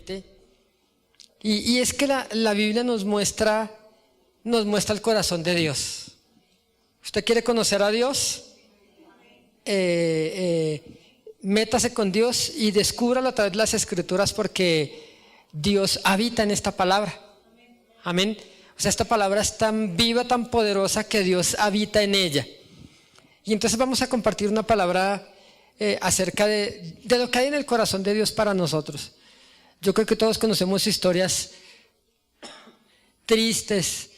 rápidamente. Y es que la Biblia nos muestra el corazón de Dios. ¿Usted quiere conocer a Dios? Métase con Dios y descúbralo a través de las Escrituras, porque Dios habita en esta palabra. Amén. O sea, esta palabra es tan viva, tan poderosa, que Dios habita en ella. Y entonces vamos a compartir una palabra acerca de lo que hay en el corazón de Dios para nosotros. Yo creo que todos conocemos historias tristes,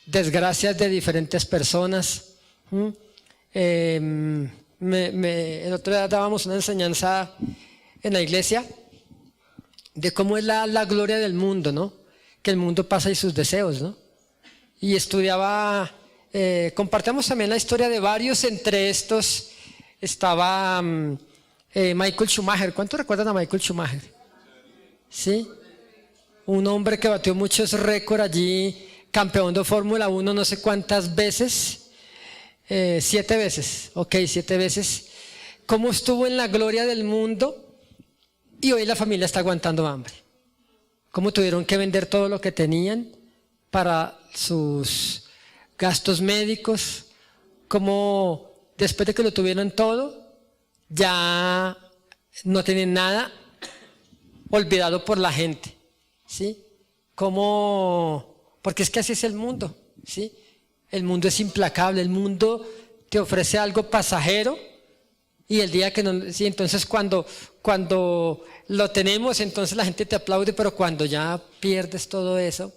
desgracias de diferentes personas. El otro día dábamos una enseñanza en la iglesia de cómo es la gloria del mundo, ¿no? Que el mundo pasa y sus deseos, ¿no? Y estudiaba, compartimos también la historia de varios. Entre estos estaba Michael Schumacher. ¿Cuántos recuerdan a Michael Schumacher? ¿Sí? Un hombre que batió muchos récords allí, campeón de Fórmula 1 no sé cuántas veces, 7 veces, 7 veces. Cómo estuvo en la gloria del mundo, y hoy la familia está aguantando hambre. Cómo tuvieron que vender todo lo que tenían para sus gastos médicos. Cómo después de que lo tuvieron todo, ya no tienen nada, olvidado por la gente, ¿sí? Porque es que así es el mundo, ¿sí? El mundo es implacable, el mundo te ofrece algo pasajero, y el día que no, sí, entonces cuando lo tenemos, entonces la gente te aplaude, pero cuando ya pierdes todo eso,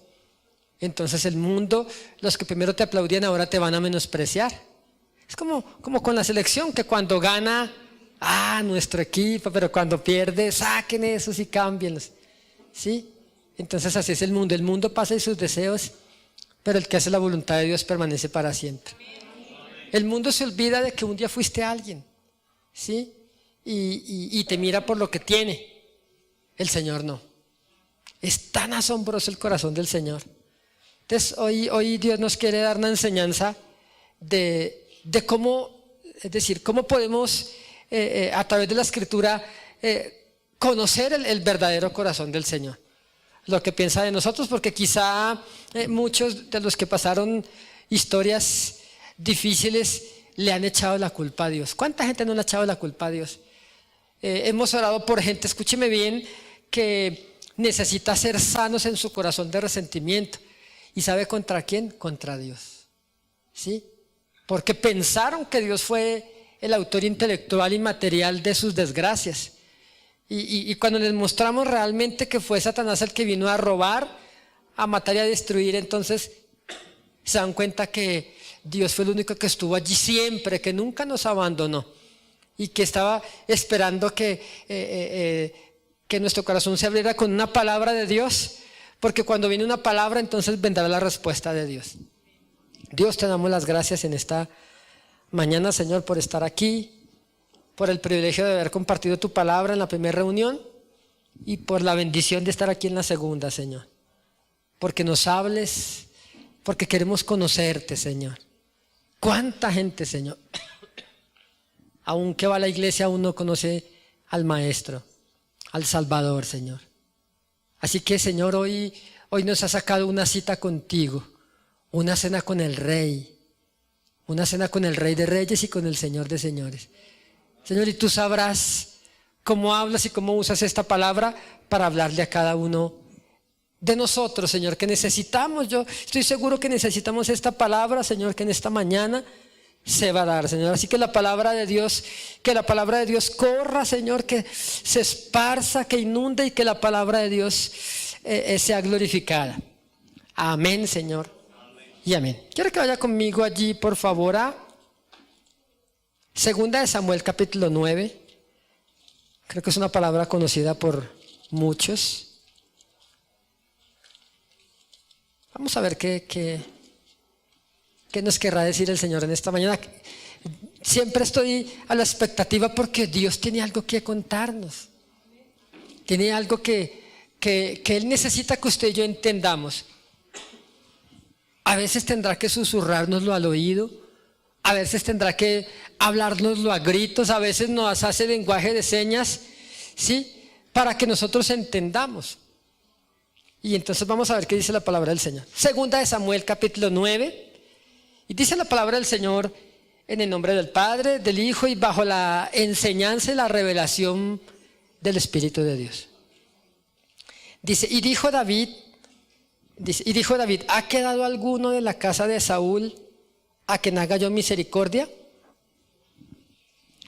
entonces el mundo, los que primero te aplaudían ahora te van a menospreciar. Es como con la selección, que cuando gana, nuestro equipo, pero cuando pierde, saquen esos y cámbienlos, ¿sí? Entonces así es el mundo pasa y sus deseos, pero el que hace la voluntad de Dios permanece para siempre. El mundo se olvida de que un día fuiste alguien, ¿sí? Y te mira por lo que tiene. El Señor no. Es tan asombroso el corazón del Señor. Entonces hoy Dios nos quiere dar una enseñanza de cómo, es decir, cómo podemos a través de la Escritura conocer el verdadero corazón del Señor, lo que piensa de nosotros, porque quizá muchos de los que pasaron historias difíciles le han echado la culpa a Dios. ¿Cuánta gente no le ha echado la culpa a Dios? Hemos orado por gente, escúcheme bien, que necesita ser sanos en su corazón de resentimiento. ¿Y sabe contra quién? Contra Dios, ¿sí? Porque pensaron que Dios fue el autor intelectual y material de sus desgracias. Y cuando les mostramos realmente que fue Satanás el que vino a robar, a matar y a destruir, entonces se dan cuenta que Dios fue el único que estuvo allí siempre, que nunca nos abandonó, y que estaba esperando que nuestro corazón se abriera con una palabra de Dios, porque cuando viene una palabra, entonces vendrá la respuesta de Dios. Dios, te damos las gracias en esta mañana, Señor, por estar aquí, por el privilegio de haber compartido tu palabra en la primera reunión, y por la bendición de estar aquí en la segunda, Señor. Porque nos hables, porque queremos conocerte, Señor. ¿Cuánta gente, Señor, aunque va a la iglesia, aún no conoce al Maestro, al Salvador, Señor? Así que, Señor, hoy nos ha sacado una cita contigo, una cena con el Rey, una cena con el Rey de Reyes y con el Señor de Señores. Señor, y tú sabrás cómo hablas y cómo usas esta palabra para hablarle a cada uno de nosotros, Señor, que necesitamos. Yo estoy seguro que necesitamos esta palabra, Señor, que en esta mañana se va a dar, Señor. Así que la palabra de Dios corra, Señor, que se esparza, que inunde, y que la palabra de Dios sea glorificada. Amén, Señor. Y amén. Quiero que vaya conmigo allí, por favor, a Segunda de Samuel, capítulo 9. Creo que es una palabra conocida por muchos. Vamos a ver qué nos querrá decir el Señor en esta mañana. Siempre estoy a la expectativa, porque Dios tiene algo que contarnos. Tiene algo que Él necesita que usted y yo entendamos. A veces tendrá que susurrárnoslo al oído, a veces tendrá que hablárnoslo a gritos, a veces nos hace lenguaje de señas, ¿sí? Para que nosotros entendamos. Y entonces vamos a ver qué dice la palabra del Señor. Segunda de Samuel, capítulo 9. Y dice la palabra del Señor en el nombre del Padre, del Hijo y bajo la enseñanza y la revelación del Espíritu de Dios. Dice, y dijo David, ¿ha quedado alguno de la casa de Saúl a quien haga yo misericordia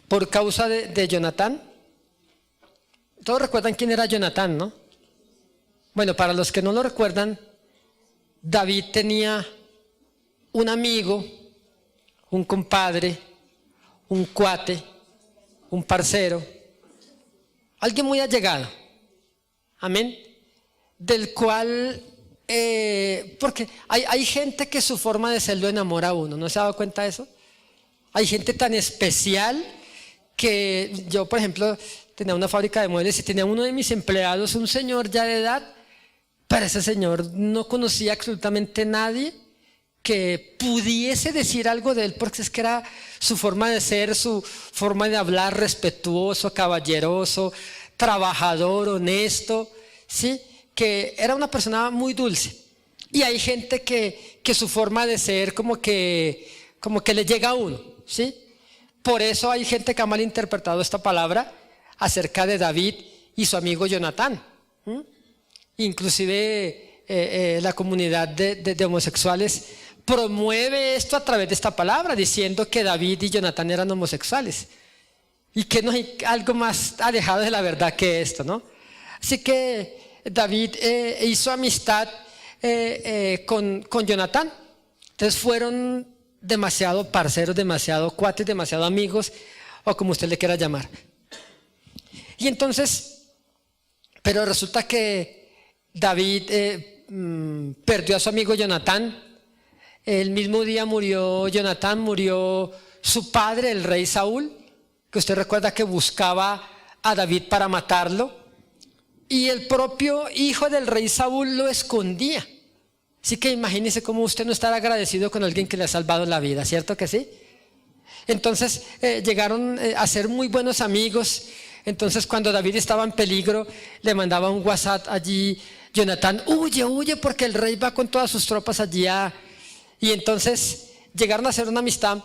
por causa de Jonatán? Todos recuerdan quién era Jonatán, ¿no? Bueno, para los que no lo recuerdan, David tenía un amigo, un compadre, un cuate, un parcero, alguien muy allegado, amén, del cual, porque hay gente que su forma de ser lo enamora a uno, ¿no se ha dado cuenta de eso? Hay gente tan especial que yo, por ejemplo, tenía una fábrica de muebles y tenía uno de mis empleados, un señor ya de edad, pero ese señor no conocía absolutamente nadie que pudiese decir algo de él, porque es que era su forma de ser, su forma de hablar, respetuoso, caballeroso, trabajador, honesto, ¿sí? Que era una persona muy dulce. Y hay gente que su forma de ser como que le llega a uno, ¿sí? Por eso hay gente que ha malinterpretado esta palabra acerca de David y su amigo Jonatán. Inclusive la comunidad de homosexuales promueve esto a través de esta palabra, diciendo que David y Jonatán eran homosexuales y que no hay algo más alejado de la verdad que esto, ¿no? Así que David hizo amistad con Jonatán. Entonces fueron demasiado parceros, demasiado cuates, demasiado amigos, o como usted le quiera llamar. Y entonces, pero resulta que David perdió a su amigo Jonatán. El mismo día murió Jonatán, murió su padre, el rey Saúl, que usted recuerda que buscaba a David para matarlo. Y el propio hijo del rey Saúl lo escondía. Así que imagínese cómo usted no estará agradecido con alguien que le ha salvado la vida, ¿cierto que sí? Entonces llegaron a ser muy buenos amigos. Entonces cuando David estaba en peligro, le mandaba un WhatsApp allí, Jonatán, huye porque el rey va con todas sus tropas allí. Y entonces llegaron a hacer una amistad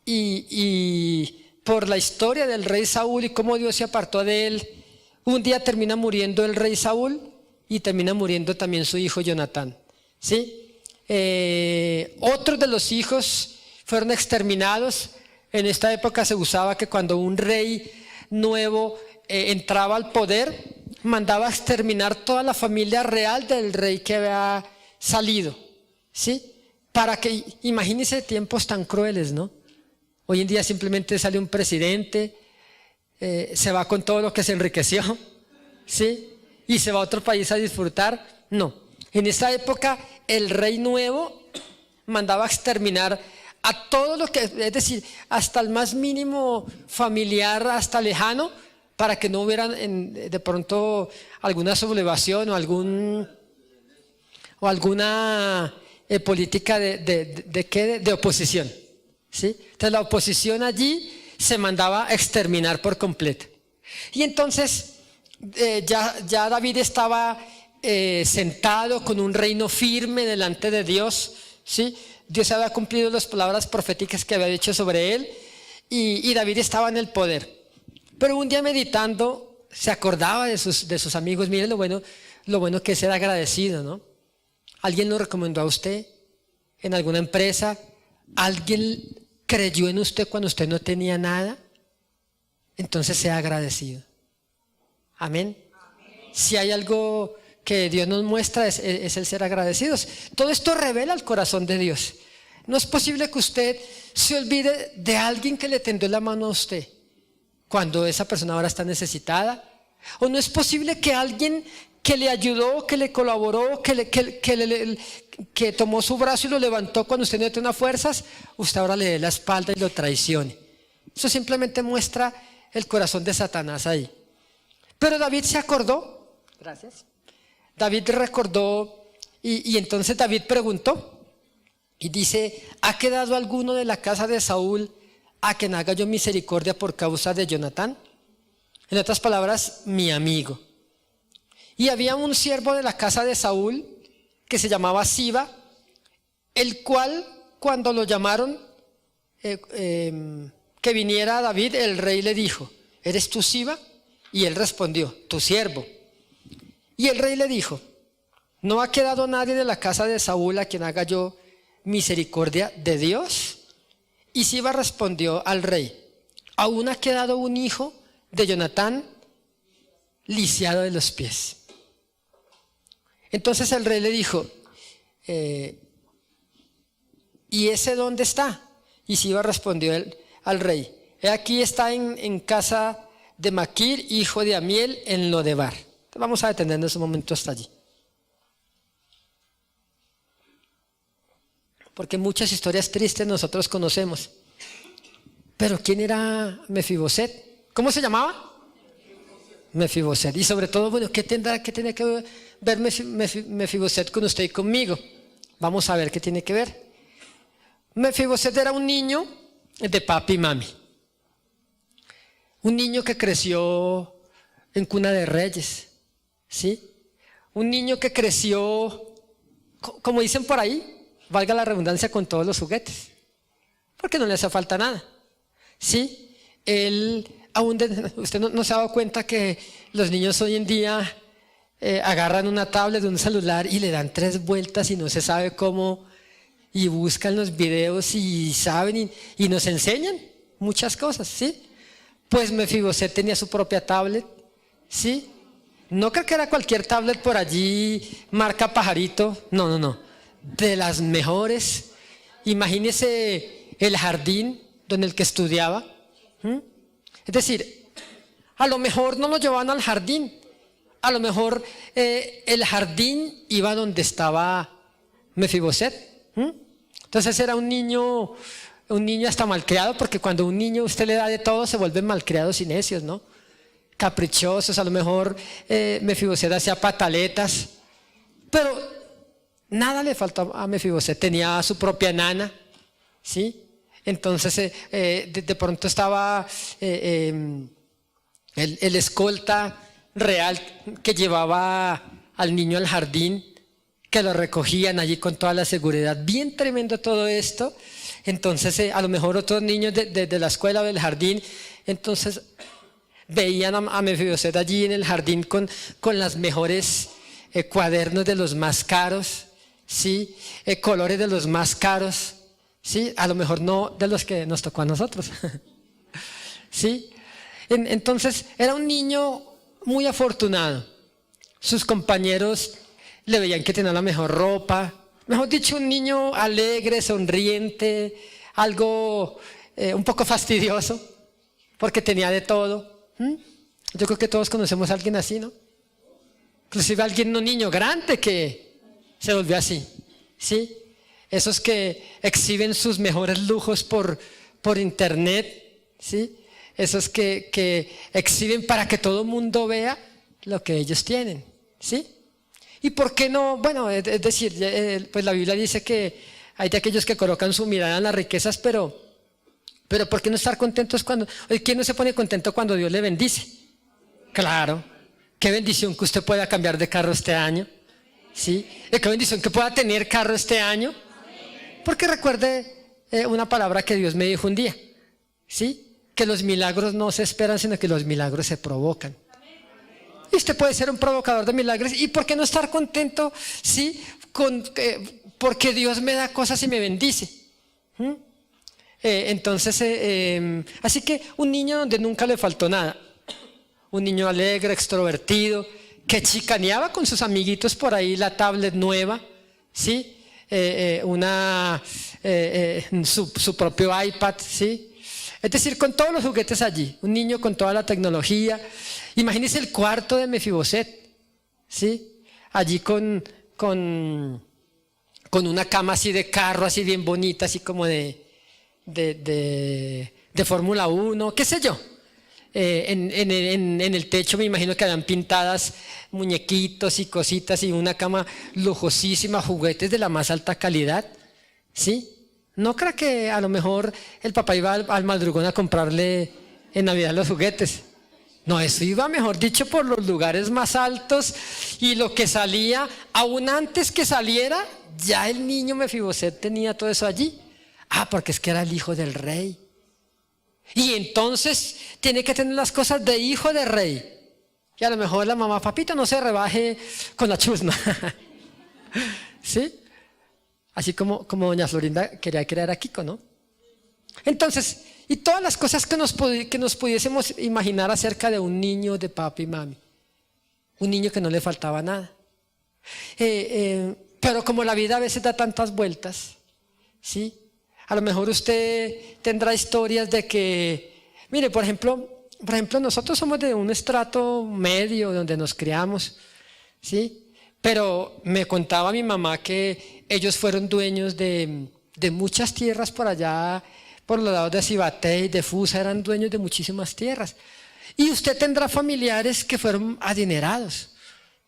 y por la historia del rey Saúl y cómo Dios se apartó de él, un día termina muriendo el rey Saúl y termina muriendo también su hijo Jonatán, ¿sí? Otros de los hijos fueron exterminados. En esta época se usaba que cuando un rey nuevo entraba al poder, mandaba a exterminar toda la familia real del rey que había salido, ¿sí? Para que, imagínense tiempos tan crueles, ¿no? Hoy en día simplemente sale un presidente, se va con todo lo que se enriqueció, ¿sí? Y se va a otro país a disfrutar. No, en esa época el rey nuevo mandaba a exterminar a todo lo que, es decir, hasta el más mínimo familiar, hasta lejano, para que no hubiera de pronto alguna sublevación o alguna política de oposición, ¿sí? Entonces la oposición allí se mandaba a exterminar por completo. Y entonces ya David estaba sentado con un reino firme delante de Dios, ¿sí? Dios había cumplido las palabras proféticas que había dicho sobre él y David estaba en el poder. Pero un día meditando se acordaba de sus amigos. Miren lo bueno que es ser agradecido, ¿no? ¿Alguien lo recomendó a usted en alguna empresa? ¿Alguien creyó en usted cuando usted no tenía nada? Entonces sea agradecido. Amén. Si hay algo que Dios nos muestra es el ser agradecidos. Todo esto revela el corazón de Dios. No es posible que usted se olvide de alguien que le tendió la mano a usted cuando esa persona ahora está necesitada. O no es posible que alguien que le ayudó, que le colaboró, que tomó su brazo y lo levantó cuando usted no tenía fuerzas, usted ahora le dé la espalda y lo traicione. Eso simplemente muestra el corazón de Satanás ahí. Pero David se acordó. Gracias. David recordó y entonces David preguntó y dice, ¿ha quedado alguno de la casa de Saúl a quien haga yo misericordia por causa de Jonatán? En otras palabras, mi amigo. Y había un siervo de la casa de Saúl que se llamaba Siba, el cual cuando lo llamaron que viniera a David, el rey le dijo: ¿eres tú Siba? Y él respondió: tu siervo. Y el rey le dijo: ¿no ha quedado nadie de la casa de Saúl a quien haga yo misericordia de Dios? Y Siba respondió al rey: aún ha quedado un hijo de Jonatán lisiado de los pies. Entonces el rey le dijo: ¿y ese dónde está? Y Siba respondió al rey: he aquí está en casa de Maquir, hijo de Amiel, en Lodebar. Vamos a detenernos un momento hasta allí, porque muchas historias tristes nosotros conocemos. Pero ¿quién era Mefiboset? ¿Cómo se llamaba? Mefiboset. Y sobre todo, bueno, ¿qué tiene que ver Mefiboset con usted y conmigo? Vamos a ver qué tiene que ver. Mefiboset era un niño de papi y mami. Un niño que creció en cuna de reyes, ¿sí? Un niño que creció, como dicen por ahí, valga la redundancia, con todos los juguetes, porque no le hace falta nada, ¿sí? Usted no se ha dado cuenta que los niños hoy en día agarran una tablet, un celular y le dan 3 vueltas y no se sabe cómo, y buscan los videos y saben y nos enseñan muchas cosas, ¿sí? Pues Mefiboset tenía su propia tablet, ¿sí? No creo que era cualquier tablet por allí, marca pajarito, no, de las mejores. Imagínese el jardín donde el que estudiaba. Es decir, a lo mejor no lo llevaban al jardín, a lo mejor el jardín iba donde estaba Mefiboset. Entonces era un niño hasta malcriado, porque cuando a un niño usted le da de todo se vuelven malcriados y necios, ¿no? Caprichosos. A lo mejor Mefiboset hacía pataletas, pero nada le faltó a Mefiboset. Tenía su propia nana, ¿sí? Entonces de pronto estaba el escolta real que llevaba al niño al jardín, que lo recogían allí con toda la seguridad. Bien tremendo todo esto. Entonces a lo mejor otros niños de la escuela o del jardín, entonces veían a Mefiboset allí en el jardín con las mejores cuadernos de los más caros, ¿sí? Colores de los más caros, ¿sí? A lo mejor no de los que nos tocó a nosotros. ¿Sí? Entonces era un niño muy afortunado. Sus compañeros le veían que tenía la mejor ropa. Mejor dicho, un niño alegre, sonriente, algo un poco fastidioso, porque tenía de todo. Yo creo que todos conocemos a alguien así, ¿no? Inclusive alguien, un niño grande que se volvió así, ¿sí? Esos que exhiben sus mejores lujos por internet, ¿sí? Esos que exhiben para que todo el mundo vea lo que ellos tienen, ¿sí? ¿Y por qué no? Bueno, es decir, pues la Biblia dice que hay de aquellos que colocan su mirada en las riquezas, pero ¿por qué no estar contentos cuando? ¿Quién no se pone contento cuando Dios le bendice? Claro. Qué bendición que usted pueda cambiar de carro este año, ¿sí? Qué bendición que pueda tener carro este año. Porque recuerde una palabra que Dios me dijo un día, ¿sí? Que los milagros no se esperan, sino que los milagros se provocan. Y usted puede ser un provocador de milagros. ¿Y por qué no estar contento? Sí, porque Dios me da cosas y me bendice. Así que un niño donde nunca le faltó nada. Un niño alegre, extrovertido, que chicaneaba con sus amiguitos por ahí la tablet nueva, ¿sí? Su propio iPad, ¿sí? Es decir, con todos los juguetes allí. Un niño con toda la tecnología. Imagínense el cuarto de Mefiboset, ¿sí? Allí con una cama así de carro, así bien bonita, así como de Fórmula 1, qué sé yo. En el techo me imagino que habían pintadas muñequitos y cositas y una cama lujosísima, juguetes de la más alta calidad, ¿sí? No creo que a lo mejor el papá iba al madrugón a comprarle en Navidad los juguetes. No, eso iba, mejor dicho, por los lugares más altos, y lo que salía, aún antes que saliera, ya el niño Mefiboset tenía todo eso allí. Ah, porque es que era el hijo del rey. Y entonces tiene que tener las cosas de hijo de rey. Y a lo mejor la mamá, papito, no se rebaje con la chusma. ¿Sí? Así como doña Florinda quería crear a Kiko, ¿no? Entonces, y todas las cosas que nos pudiésemos imaginar acerca de un niño de papi y mami. Un niño que no le faltaba nada. Pero como la vida a veces da tantas vueltas, ¿sí? A lo mejor usted tendrá historias de que, mire, por ejemplo, nosotros somos de un estrato medio donde nos criamos, ¿sí? Pero me contaba mi mamá que ellos fueron dueños de muchas tierras por allá, por los lados de Cibaté y de Fusa, eran dueños de muchísimas tierras. Y usted tendrá familiares que fueron adinerados,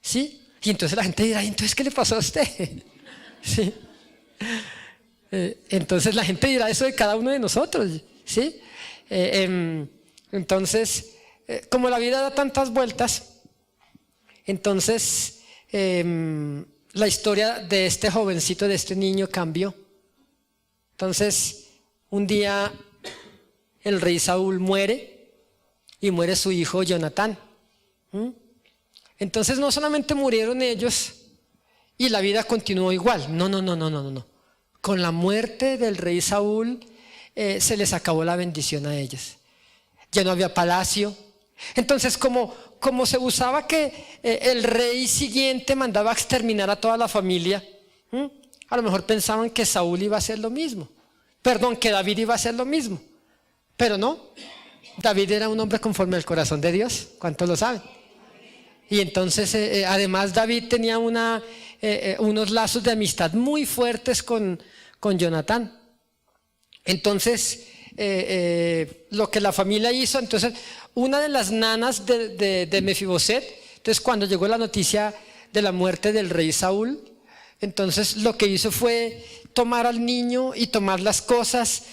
¿sí? Y entonces la gente dirá, ¿y entonces qué le pasó a usted? ¿Sí? Entonces la gente dirá eso de cada uno de nosotros, ¿sí? Entonces, como la vida da tantas vueltas, entonces la historia de este jovencito, de este niño cambió. Entonces, un día el rey Saúl muere y muere su hijo Jonatán. Entonces no solamente murieron ellos y la vida continuó igual, no. Con la muerte del rey Saúl se les acabó la bendición a ellos. Ya no había palacio. Entonces como se usaba que el rey siguiente mandaba a exterminar a toda la familia, a lo mejor pensaban que Saúl iba a hacer lo mismo. Que David iba a hacer lo mismo. Pero no, David era un hombre conforme al corazón de Dios. ¿Cuántos lo saben? Y entonces, además, David tenía unos lazos de amistad muy fuertes con Jonatán. Entonces, lo que la familia hizo, entonces, una de las nanas de Mefiboset, entonces cuando llegó la noticia de la muerte del rey Saúl, entonces lo que hizo fue tomar al niño y tomar las cosas.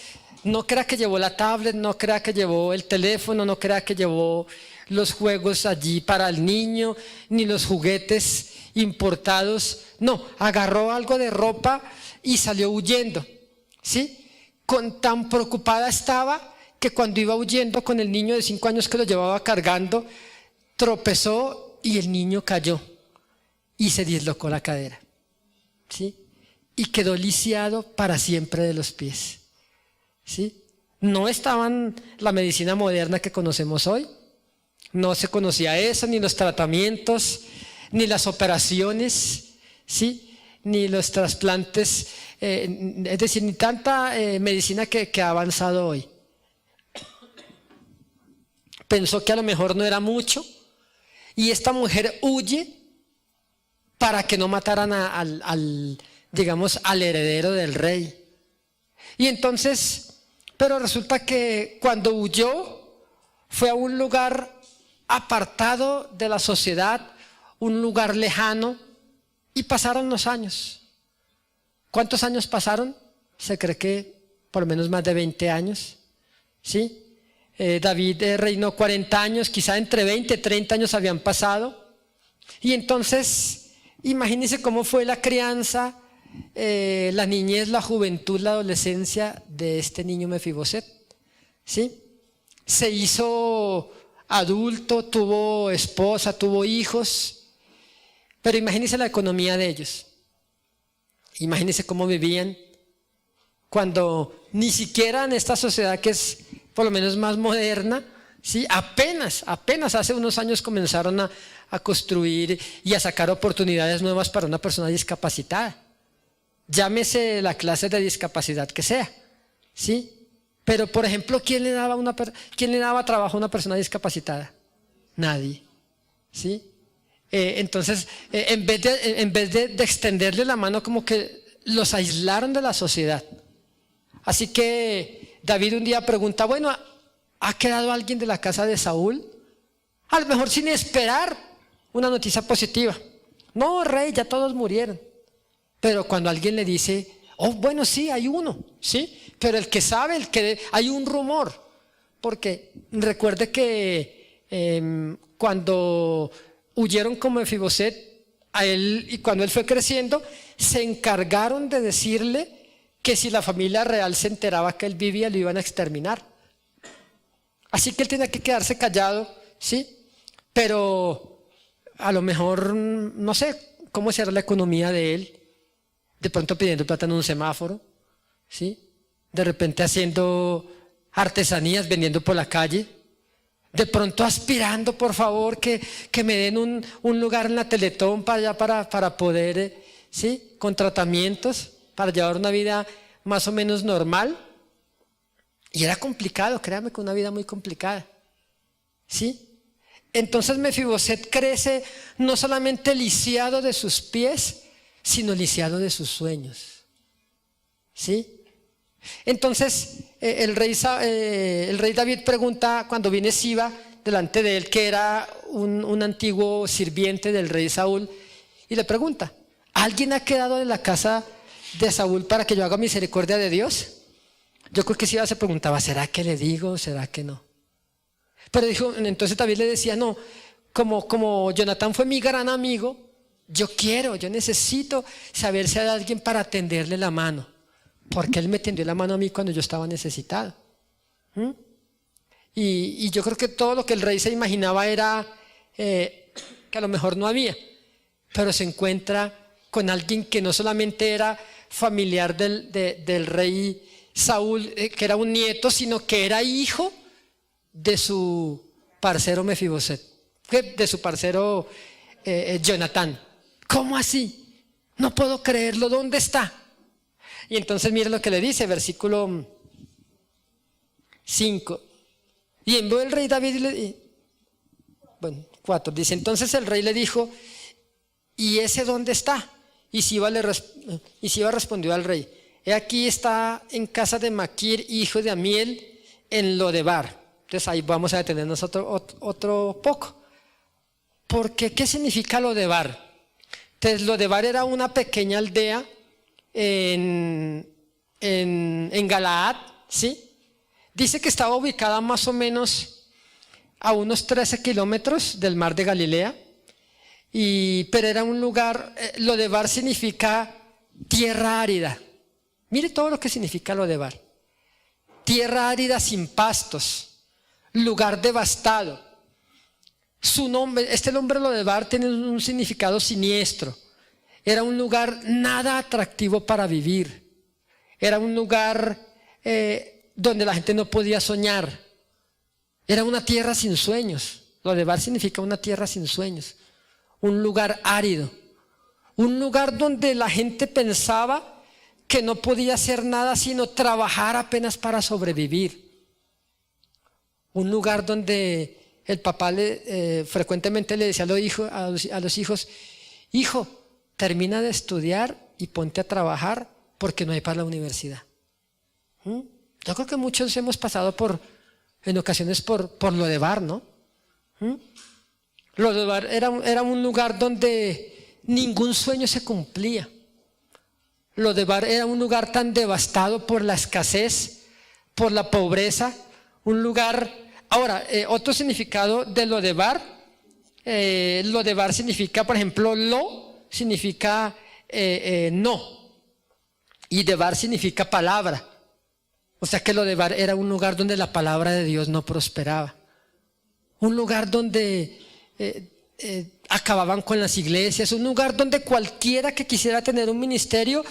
No crea que llevó la tablet, no crea que llevó el teléfono, no crea que llevó los juegos allí para el niño, ni los juguetes importados. No, agarró algo de ropa y salió huyendo, ¿sí? Tan preocupada estaba que cuando iba huyendo con el niño de 5 años que lo llevaba cargando, tropezó y el niño cayó y se dislocó la cadera, ¿sí? Y quedó lisiado para siempre de los pies, ¿sí? No estaban la medicina moderna que conocemos hoy, no se conocía eso, ni los tratamientos, ni las operaciones, ¿sí? Ni los trasplantes, es decir, ni tanta medicina que ha avanzado hoy. Pensó que a lo mejor no era mucho y esta mujer huye para que no mataran digamos, al heredero del rey. Y entonces, pero resulta que cuando huyó fue a un lugar apartado de la sociedad, un lugar lejano, y pasaron los años. ¿Cuántos años pasaron? Se cree que por lo menos más de 20 años, ¿sí? David reinó 40 años, quizá entre 20 y 30 años habían pasado. Y entonces, imagínense cómo fue la crianza, la niñez, la juventud, la adolescencia de este niño Mefiboset, ¿sí? Se hizo adulto, tuvo esposa, tuvo hijos, pero imagínense la economía de ellos. Imagínense cómo vivían cuando ni siquiera en esta sociedad que es por lo menos más moderna, ¿sí? Apenas hace unos años comenzaron a construir y a sacar oportunidades nuevas para una persona discapacitada. Llámese la clase de discapacidad que sea, ¿sí? Pero, por ejemplo, ¿quién le daba trabajo a una persona discapacitada? Nadie, ¿sí? Entonces, en vez de extenderle la mano, como que los aislaron de la sociedad. Así que David un día pregunta, bueno, ¿ha quedado alguien de la casa de Saúl? A lo mejor sin esperar una noticia positiva. No, rey, ya todos murieron. Pero cuando alguien le dice, oh, bueno, sí, hay uno, ¿sí? Pero el que sabe, hay un rumor. Porque recuerde que cuando huyeron con Mefiboset a él, y cuando él fue creciendo, se encargaron de decirle que si la familia real se enteraba que él vivía, lo iban a exterminar. Así que él tenía que quedarse callado, ¿sí? Pero a lo mejor, no sé cómo será la economía de él, de pronto pidiendo plata en un semáforo, ¿sí? De repente haciendo artesanías, vendiendo por la calle, de pronto aspirando, por favor, que me den un lugar en la Teletón para allá para poder, ¿sí? Con tratamientos, para llevar una vida más o menos normal. Y era complicado, créame que una vida muy complicada, ¿sí? Entonces Mefiboset crece no solamente lisiado de sus pies, sino lisiado de sus sueños, ¿sí? Entonces el rey David pregunta cuando viene Siba delante de él, que era un antiguo sirviente del rey Saúl, y le pregunta: ¿alguien ha quedado de la casa de Saúl para que yo haga misericordia de Dios? Yo creo que Siba se preguntaba: ¿será que le digo? ¿Será que no? Pero dijo, entonces David le decía: no, como Jonatán fue mi gran amigo, yo necesito saber si hay alguien para tenderle la mano, porque él me tendió la mano a mí cuando yo estaba necesitado. Y yo creo que todo lo que el rey se imaginaba era que a lo mejor no había, pero se encuentra con alguien que no solamente era familiar del rey Saúl, que era un nieto, sino que era hijo de su parcero Mefiboset, de su parcero Jonatán. ¿Cómo así? No puedo creerlo, ¿dónde está? Y entonces mire lo que le dice, versículo 5. Y envió el rey David, 4, dice: entonces el rey le dijo: ¿y ese dónde está? Y Siba respondió al rey: he aquí está en casa de Maquir, hijo de Amiel, en Lodebar. Entonces ahí vamos a detenernos otro poco. Porque ¿qué significa Lodebar? Entonces Lodebar era una pequeña aldea en Galaad, ¿sí? Dice que estaba ubicada más o menos a unos 13 kilómetros del mar de Galilea, pero era un lugar, Lodebar significa tierra árida. Mire todo lo que significa Lodebar: tierra árida sin pastos, lugar devastado. Su nombre, este nombre Lodebar tiene un significado siniestro. Era un lugar nada atractivo para vivir. Era un lugar donde la gente no podía soñar. Era una tierra sin sueños. Lodebar significa una tierra sin sueños. Un lugar árido. Un lugar donde la gente pensaba que no podía hacer nada sino trabajar apenas para sobrevivir. Un lugar donde el papá frecuentemente le decía a los hijos: hijo, termina de estudiar y ponte a trabajar porque no hay para la universidad. Yo creo que muchos hemos pasado en ocasiones por Lodebar, ¿no? Lodebar era un lugar donde ningún sueño se cumplía. Lodebar era un lugar tan devastado por la escasez, por la pobreza, un lugar. Ahora, otro significado de Lodebar, Lodebar significa, por ejemplo, significa no, y Debar significa palabra. O sea que Lodebar era un lugar donde la palabra de Dios no prosperaba, un lugar donde acababan con las iglesias, un lugar donde cualquiera que quisiera tener un ministerio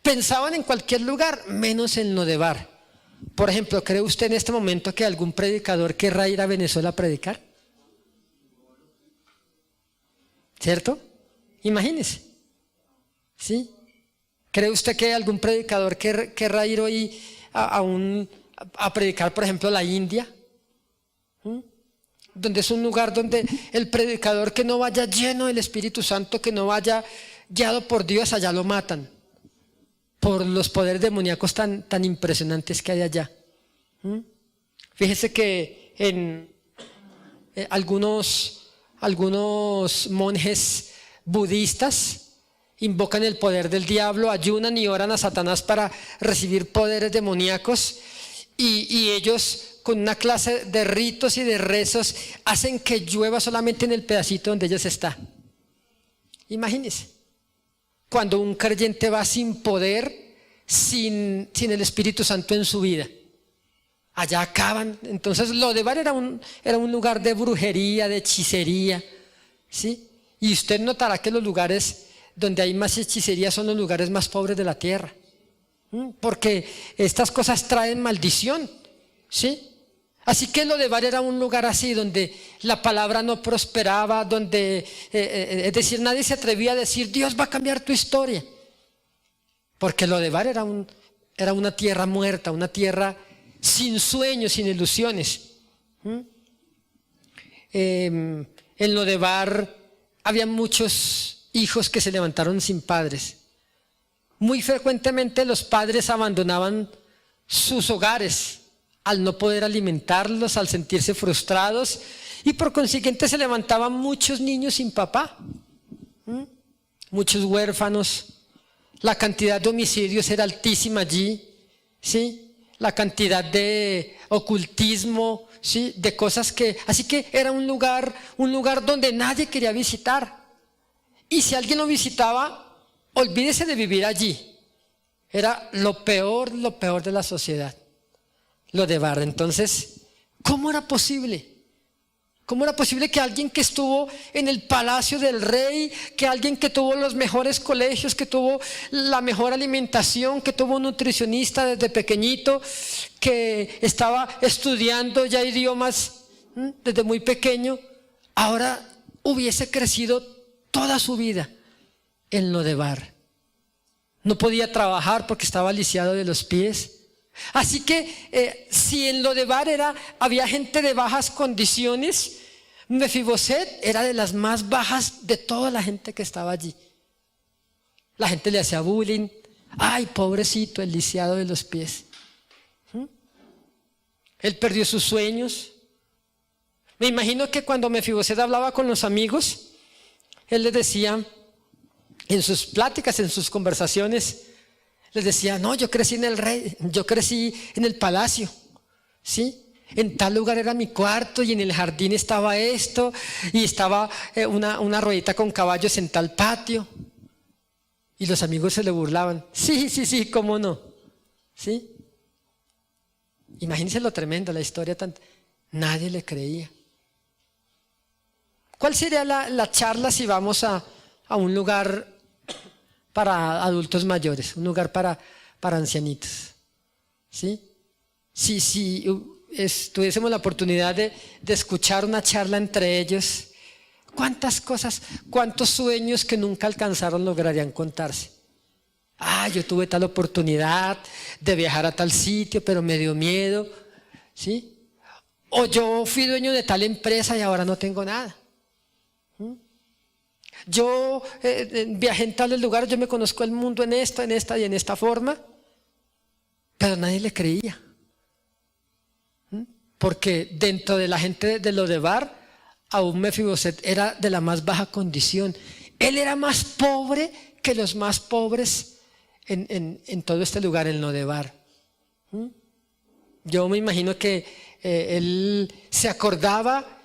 pensaban en cualquier lugar menos en Lodebar. Por ejemplo, ¿cree usted en este momento que algún predicador querrá ir a Venezuela a predicar? ¿Cierto? Imagínese. ¿Sí? ¿Cree usted que algún predicador querrá ir hoy a predicar, por ejemplo, a la India? Donde es un lugar donde el predicador que no vaya lleno del Espíritu Santo, que no vaya guiado por Dios, allá lo matan por los poderes demoníacos tan impresionantes que hay allá. Fíjese que en algunos monjes budistas invocan el poder del diablo, ayunan y oran a Satanás para recibir poderes demoníacos, y ellos con una clase de ritos y de rezos hacen que llueva solamente en el pedacito donde ellos están. Imagínense, cuando un creyente va sin poder, sin el Espíritu Santo en su vida, allá acaban. Entonces Lodebar era un lugar de brujería, de hechicería, ¿sí? Y usted notará que los lugares donde hay más hechicería son los lugares más pobres de la tierra, porque estas cosas traen maldición, ¿sí? Así que Lodebar era un lugar así, donde la palabra no prosperaba, donde, es decir, nadie se atrevía a decir, Dios va a cambiar tu historia. Porque Lodebar era una tierra muerta, una tierra sin sueños, sin ilusiones. En Lodebar había muchos hijos que se levantaron sin padres. Muy frecuentemente los padres abandonaban sus hogares al no poder alimentarlos, al sentirse frustrados, y por consiguiente se levantaban muchos niños sin papá, muchos huérfanos. La cantidad de homicidios era altísima allí, ¿sí? La cantidad de ocultismo, ¿sí? De cosas que... Así que era un lugar donde nadie quería visitar. Y si alguien lo visitaba, olvídese de vivir allí. Era lo peor de la sociedad. Lodebar. Entonces, ¿cómo era posible? ¿Cómo era posible que alguien que estuvo en el palacio del rey, que alguien que tuvo los mejores colegios, que tuvo la mejor alimentación, que tuvo un nutricionista desde pequeñito, que estaba estudiando ya idiomas desde muy pequeño, ahora hubiese crecido toda su vida en Lodebar? No podía trabajar porque estaba lisiado de los pies. Así que si en Lodebar había gente de bajas condiciones, Mefiboset era de las más bajas de toda la gente que estaba allí. La gente le hacía bullying. Ay, pobrecito, el lisiado de los pies. Él perdió sus sueños. Me imagino que cuando Mefiboset hablaba con los amigos, él les decía, en sus pláticas, en sus conversaciones, les decía, no, yo crecí en el palacio, ¿sí? En tal lugar era mi cuarto y en el jardín estaba esto y estaba una ruedita con caballos en tal patio. Y los amigos se le burlaban. Sí, cómo no, ¿sí? Imagínense lo tremendo, la historia nadie le creía. ¿Cuál sería la charla si vamos a un lugar para adultos mayores, un lugar para ancianitos? ¿Sí? Si tuviésemos la oportunidad de escuchar una charla entre ellos, ¿cuántas cosas, cuántos sueños que nunca alcanzaron lograrían contarse? Yo tuve tal oportunidad de viajar a tal sitio, pero me dio miedo, ¿sí? O yo fui dueño de tal empresa y ahora no tengo nada. Yo viajé en tales lugares, yo me conozco el mundo en esta y en esta forma, pero nadie le creía. Porque dentro de la gente de Lodebar, aún Mefiboset era de la más baja condición. Él era más pobre que los más pobres en todo este lugar, en Lodebar. Yo me imagino que él se acordaba.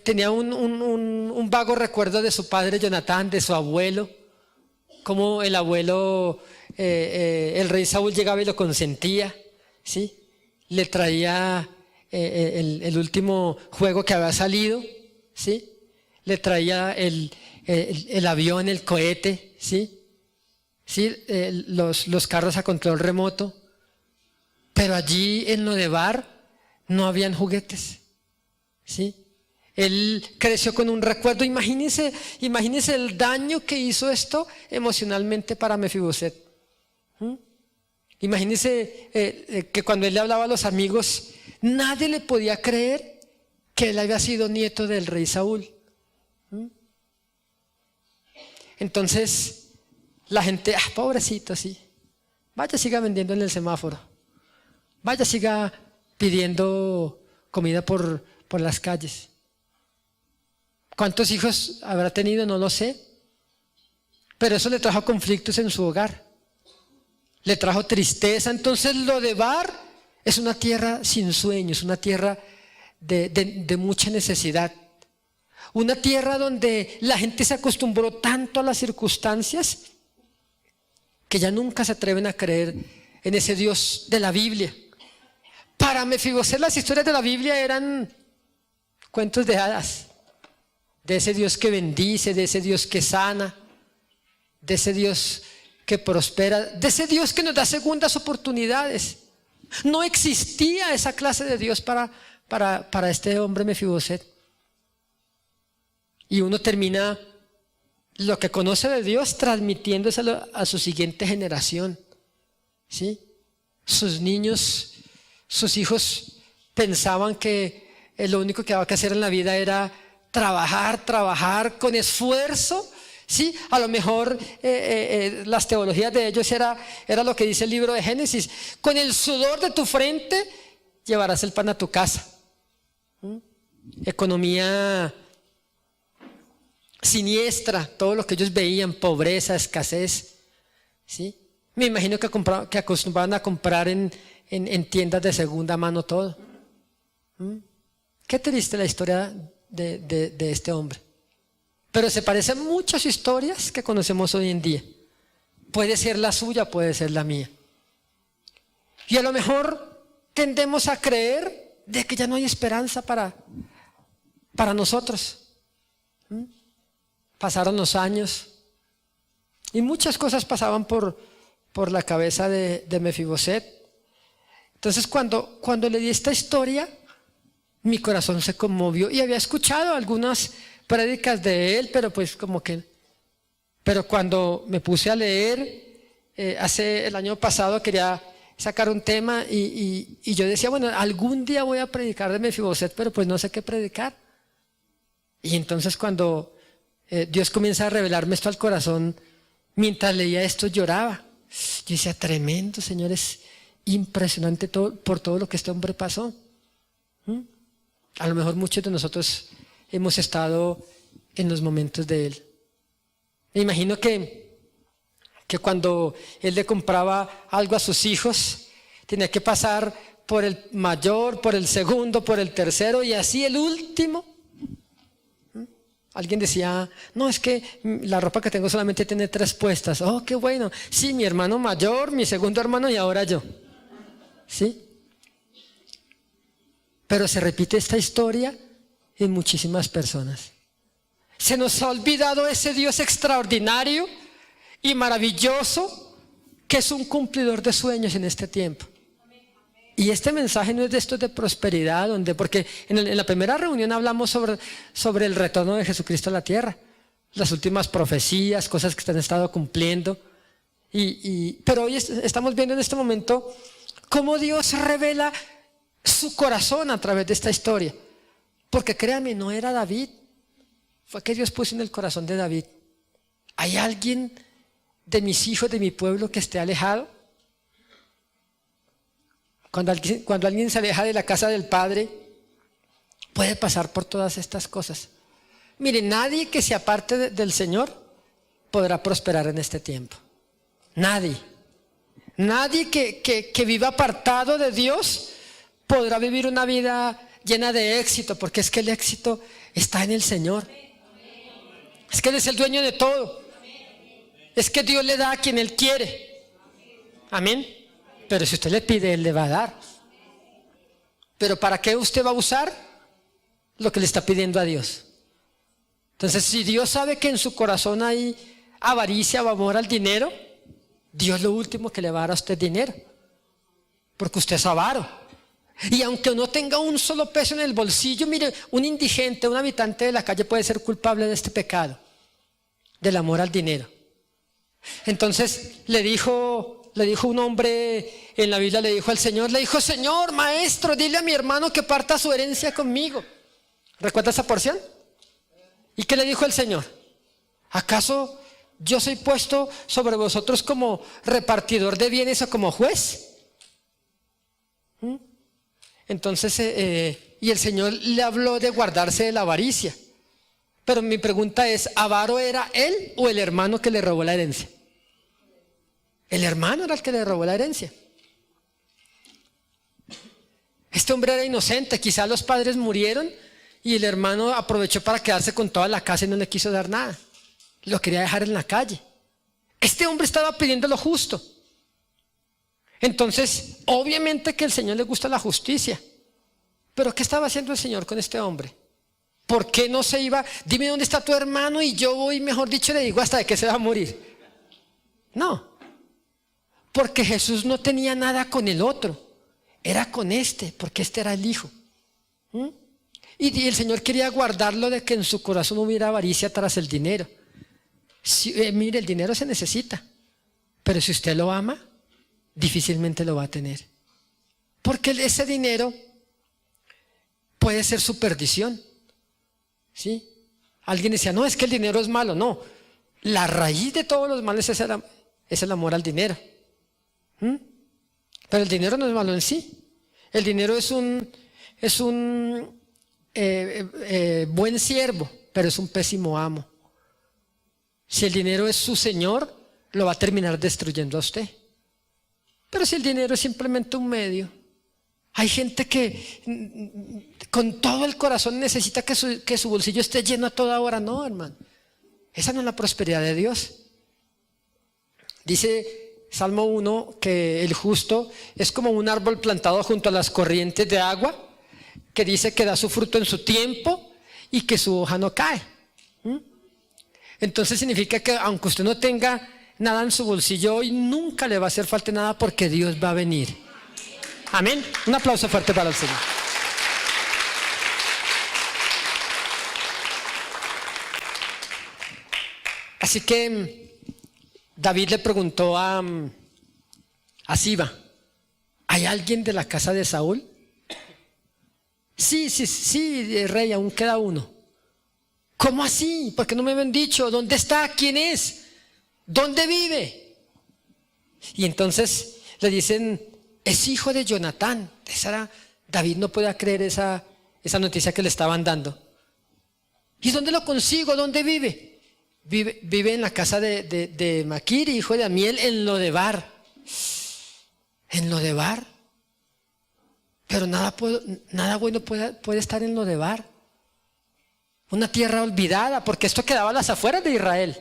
Tenía un vago recuerdo de su padre Jonatán, de su abuelo, como el abuelo, el rey Saúl llegaba y lo consentía, ¿sí? Le traía el último juego que había salido, ¿sí? Le traía el avión, el cohete, ¿sí? ¿Sí? Los carros a control remoto. Pero allí en Lodebar no habían juguetes, ¿sí? Él creció con un recuerdo. Imagínense el daño que hizo esto emocionalmente para Mefiboset. Imagínense que cuando él le hablaba a los amigos, nadie le podía creer que él había sido nieto del rey Saúl. Entonces la gente, pobrecito, sí, vaya, siga vendiendo en el semáforo, vaya, siga pidiendo comida por las calles. ¿Cuántos hijos habrá tenido? No lo sé. Pero eso le trajo conflictos en su hogar. Le trajo tristeza. Entonces Lodebar Es una tierra sin sueños, una tierra de mucha necesidad. Una tierra donde la gente se acostumbró tanto a las circunstancias que ya nunca se atreven a creer en ese Dios de la Biblia. Para Mefiboset las historias de la Biblia eran cuentos de hadas, de ese Dios que bendice, de ese Dios que sana, de ese Dios que prospera, de ese Dios que nos da segundas oportunidades. No existía esa clase de Dios para este hombre Mefiboset. Y uno termina lo que conoce de Dios transmitiéndoselo a su siguiente generación, ¿sí? Sus niños, sus hijos pensaban que lo único que había que hacer en la vida era trabajar con esfuerzo, ¿sí? A lo mejor las teologías de ellos era lo que dice el libro de Génesis: con el sudor de tu frente llevarás el pan a tu casa. Economía siniestra, todo lo que ellos veían, pobreza, escasez, ¿sí? Me imagino que acostumbraban a comprar en tiendas de segunda mano todo. Qué triste la historia de este hombre. Pero se parece mucho a sus historias que conocemos hoy en día. Puede ser la suya, puede ser la mía. Y a lo mejor tendemos a creer de que ya no hay esperanza para nosotros. Pasaron los años y muchas cosas pasaban por la cabeza de Mefiboset. Entonces cuando leí esta historia, mi corazón se conmovió, y había escuchado algunas prédicas de él, pero cuando me puse a leer, el año pasado quería sacar un tema y yo decía, bueno, algún día voy a predicar de Mefiboset, pero pues no sé qué predicar. Y entonces cuando Dios comienza a revelarme esto al corazón, mientras leía esto lloraba. Yo decía, tremendo, Señor, es impresionante por todo lo que este hombre pasó. A lo mejor muchos de nosotros hemos estado en los momentos de él. Me imagino que cuando él le compraba algo a sus hijos, tenía que pasar por el mayor, por el segundo, por el tercero, y así el último. Alguien decía, no, es que la ropa que tengo solamente tiene 3 puestas. Oh, qué bueno. Sí, mi hermano mayor, mi segundo hermano y ahora yo. ¿Sí? Pero se repite esta historia en muchísimas personas. Se nos ha olvidado ese Dios extraordinario y maravilloso que es un cumplidor de sueños en este tiempo. Y este mensaje no es de estos de prosperidad, porque en la primera reunión hablamos sobre el retorno de Jesucristo a la tierra, las últimas profecías, cosas que se han estado cumpliendo. Pero hoy estamos viendo en este momento cómo Dios revela su corazón a través de esta historia. Porque créame, no era David, fue que Dios puso en el corazón de David: ¿hay alguien de mis hijos, de mi pueblo, que esté alejado? Cuando alguien se aleja de la casa del Padre, puede pasar por todas estas cosas. Mire, nadie que se aparte del Señor podrá prosperar en este tiempo. Nadie. Nadie que viva apartado de Dios podrá vivir una vida llena de éxito, porque es que el éxito está en el Señor. Es que Él es el dueño de todo. Es que Dios le da a quien Él quiere. Amén. Pero si usted le pide, Él le va a dar. Pero ¿para qué usted va a usar lo que le está pidiendo a Dios? Entonces, si Dios sabe que en su corazón hay avaricia o amor al dinero, Dios lo último que le va a dar a usted es dinero, porque usted es avaro. Y aunque no tenga un solo peso en el bolsillo, mire, un indigente, un habitante de la calle puede ser culpable de este pecado, del amor al dinero. Entonces le dijo un hombre en la Biblia, le dijo al Señor, le dijo: Señor, maestro, dile a mi hermano que parta su herencia conmigo. ¿Recuerda esa porción? ¿Y qué le dijo el Señor? ¿Acaso yo soy puesto sobre vosotros como repartidor de bienes o como juez? Entonces, y el Señor le habló de guardarse de la avaricia. Pero mi pregunta es, ¿avaro era él o el hermano que le robó la herencia? El hermano era el que le robó la herencia. Este hombre era inocente, quizás los padres murieron y el hermano aprovechó para quedarse con toda la casa y no le quiso dar nada. Lo quería dejar en la calle. Este hombre estaba pidiendo lo justo. Entonces, obviamente que al Señor le gusta la justicia. Pero ¿qué estaba haciendo el Señor con este hombre? ¿Por qué no se iba? Dime dónde está tu hermano y yo voy, mejor dicho, le digo hasta de que se va a morir. No, porque Jesús no tenía nada con el otro, era con este, porque este era el hijo. Y el Señor quería guardarlo de que en su corazón hubiera avaricia tras el dinero. Mire, el dinero se necesita, pero si usted lo ama, difícilmente lo va a tener. Porque ese dinero puede ser su perdición. ¿Sí? Alguien decía, no, es que el dinero es malo. No, la raíz de todos los males es el amor al dinero. Pero el dinero no es malo en sí. El dinero es un buen siervo, pero es un pésimo amo. Si el dinero es su señor, lo va a terminar destruyendo a usted. Pero si el dinero es simplemente un medio, hay gente que con todo el corazón necesita que su bolsillo esté lleno a toda hora. No, hermano, esa no es la prosperidad de Dios. Dice Salmo 1 que el justo es como un árbol plantado junto a las corrientes de agua, que dice que da su fruto en su tiempo y que su hoja no cae. Entonces significa que aunque usted no tenga nada en su bolsillo hoy, nunca le va a hacer falta nada porque Dios va a venir. Amén. Un aplauso fuerte para el Señor. Así que David le preguntó a Siba, ¿hay alguien de la casa de Saúl? Sí, rey, aún queda uno. ¿Cómo así? ¿Por qué no me habían dicho? ¿Dónde está? ¿Quién es? ¿Dónde vive? Y entonces le dicen, es hijo de Jonatán. David no podía creer esa noticia que le estaban dando. ¿Y dónde lo consigo? ¿Dónde vive? Vive en la casa de Maquir, hijo de Amiel, en Lodebar. ¿En Lodebar? Pero nada bueno puede estar en Lodebar. Una tierra olvidada, porque esto quedaba a las afueras de Israel.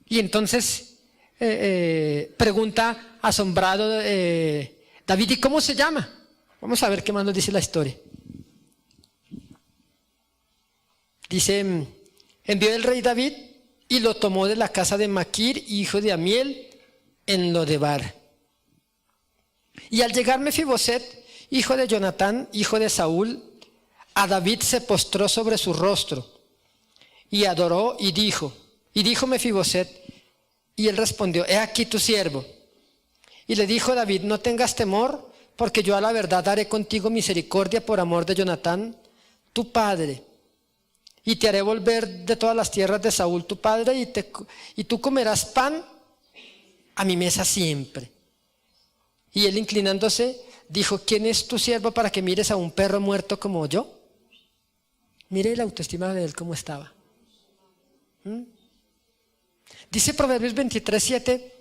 Y entonces pregunta asombrado David, ¿y cómo se llama? Vamos a ver qué más nos dice la historia. Dice, envió el rey David y lo tomó de la casa de Maquir, hijo de Amiel, en Lodebar. Y al llegar Mefiboset, hijo de Jonatán, hijo de Saúl, a David se postró sobre su rostro y adoró y dijo Mefiboset, y él respondió, he aquí tu siervo. Y le dijo David, no tengas temor, porque yo a la verdad haré contigo misericordia por amor de Jonatán, tu padre. Y te haré volver de todas las tierras de Saúl, tu padre, y tú comerás pan a mi mesa siempre. Y él inclinándose, dijo, ¿quién es tu siervo para que mires a un perro muerto como yo? Mire la autoestima de él cómo estaba. Dice Proverbios 23:7,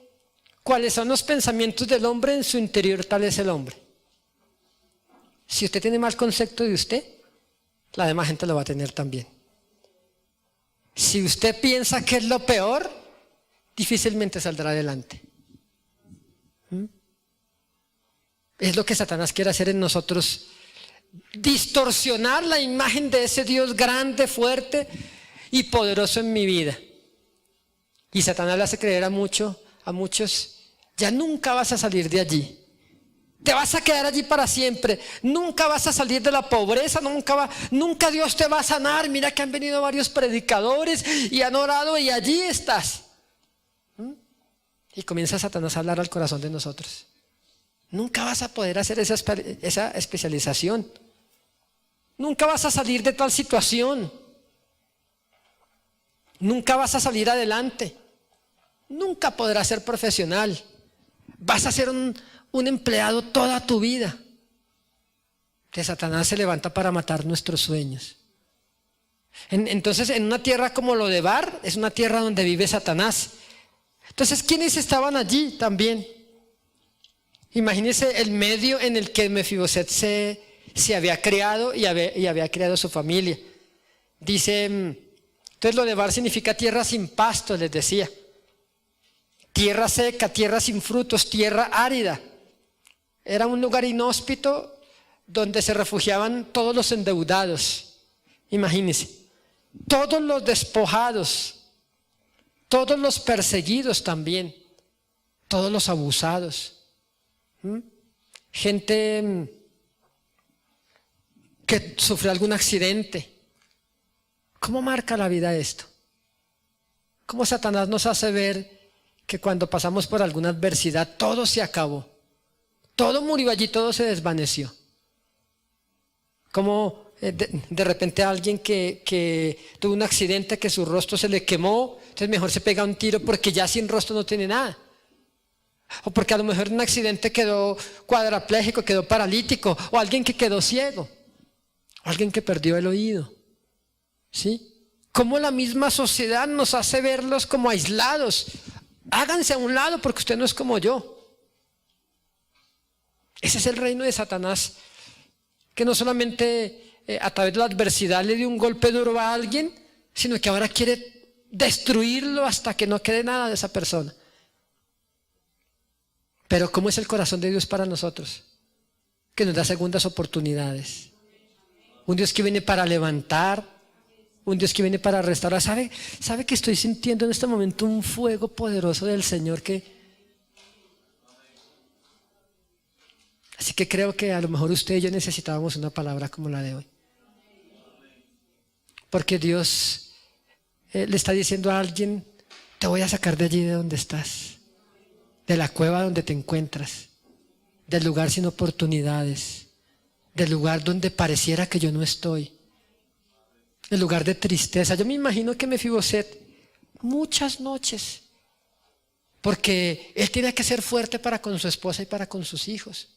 ¿cuáles son los pensamientos del hombre? En su interior tal es el hombre. Si usted tiene mal concepto de usted, la demás gente lo va a tener también. Si usted piensa que es lo peor, difícilmente saldrá adelante. Es lo que Satanás quiere hacer en nosotros, distorsionar la imagen de ese Dios grande, fuerte y poderoso en mi vida. Y Satanás le hace creer a muchos, ya nunca vas a salir de allí. Te vas a quedar allí para siempre. Nunca vas a salir de la pobreza, nunca Dios te va a sanar. Mira que han venido varios predicadores y han orado y allí estás. Y comienza Satanás a hablar al corazón de nosotros. Nunca vas a poder hacer esa especialización. Nunca vas a salir de tal situación. Nunca vas a salir adelante. Nunca podrás ser profesional. Vas a ser un empleado toda tu vida. Que Satanás se levanta para matar nuestros sueños. Entonces, en una tierra como Lodebar, es una tierra donde vive Satanás. Entonces, ¿quiénes estaban allí también? Imagínense el medio en el que Mefiboset se había criado y había criado su familia. Dice, entonces lo de Bar significa tierra sin pasto, les decía. Tierra seca, tierra sin frutos, tierra árida. Era un lugar inhóspito donde se refugiaban todos los endeudados. Imagínense, todos los despojados, todos los perseguidos también, todos los abusados. Gente que sufrió algún accidente. ¿Cómo marca la vida esto? ¿Cómo Satanás nos hace ver que cuando pasamos por alguna adversidad todo se acabó? Todo murió allí, todo se desvaneció. Como de repente alguien que tuvo un accidente, que su rostro se le quemó, entonces mejor se pega un tiro porque ya sin rostro no tiene nada. O porque a lo mejor en un accidente quedó cuadrapléjico, quedó paralítico, o alguien que quedó ciego, o alguien que perdió el oído. ¿Sí? Cómo la misma sociedad nos hace verlos como aislados. Háganse a un lado porque usted no es como yo. Ese es el reino de Satanás, que no solamente a través de la adversidad le dio un golpe duro a alguien, sino que ahora quiere destruirlo hasta que no quede nada de esa persona. Pero ¿cómo es el corazón de Dios para nosotros? Que nos da segundas oportunidades. Un Dios que viene para levantar, un Dios que viene para restaurar. ¿Sabe que estoy sintiendo en este momento un fuego poderoso del Señor Así que creo que a lo mejor usted y yo necesitábamos una palabra como la de hoy. Porque Dios le está diciendo a alguien, te voy a sacar de allí de donde estás. De la cueva donde te encuentras, del lugar sin oportunidades, del lugar donde pareciera que yo no estoy, el lugar de tristeza. Yo me imagino que Mefiboset muchas noches, porque él tenía que ser fuerte para con su esposa y para con sus hijos.